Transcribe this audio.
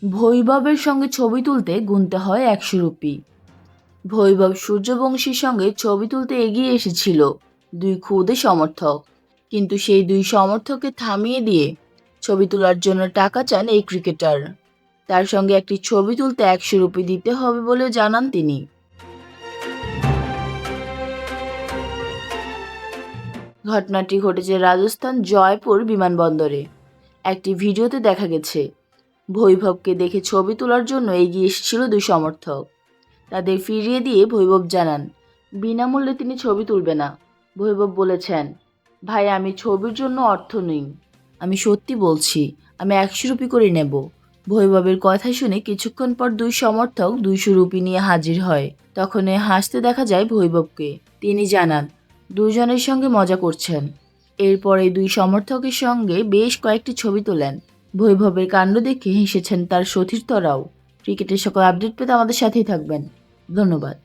ভৈভবের সঙ্গে ছবি তুলতে গুনতে হয় ১০০ রুপি। ভৈভব সূর্যবংশীর সঙ্গে ছবি তুলতে এগিয়ে এসেছিল ২ ক্ষুদে সমর্থক, কিন্তু সেই ২ সমর্থককে থামিয়ে দিয়ে ছবি তোলার জন্য টাকা চান এই ক্রিকেটার। তার সঙ্গে একটি ছবি তুলতে ১০০ রুপি দিতে হবে বলেও জানান তিনি। ঘটনাটি ঘটেছে রাজস্থান জয়পুর বিমানবন্দরে। একটি ভিডিওতে দেখা গেছে ভৈভবকে দেখে ছবি তোলার জন্য এগিয়ে এসেছিল ২ সমর্থক। তাদের ফিরিয়ে দিয়ে ভৈভব জানান বিনামূল্যে তিনি ছবি তুলবে না। ভৈভব বলেছেন, ভাই আমি ছবির জন্য অর্থ নিই, আমি সত্যি বলছি, আমি ১০০ রুপি করে নেব। ভৈভবের কথা শুনে কিছুক্ষণ পর ২ সমর্থক ২০০ রুপি নিয়ে হাজির হয়। তখন হাসতে দেখা যায় ভৈভবকে। তিনি জানান দুজনের সঙ্গে মজা করছেন। এরপরে ২ সমর্থকের সঙ্গে বেশ কয়েকটি ছবি তোলেন। ভৈভবের কাণ্ড দেখে হেসেছেন তার সতীর্থরাও। ক্রিকেটের সকল আপডেট পেতে আমাদের সাথেই থাকবেন। ধন্যবাদ।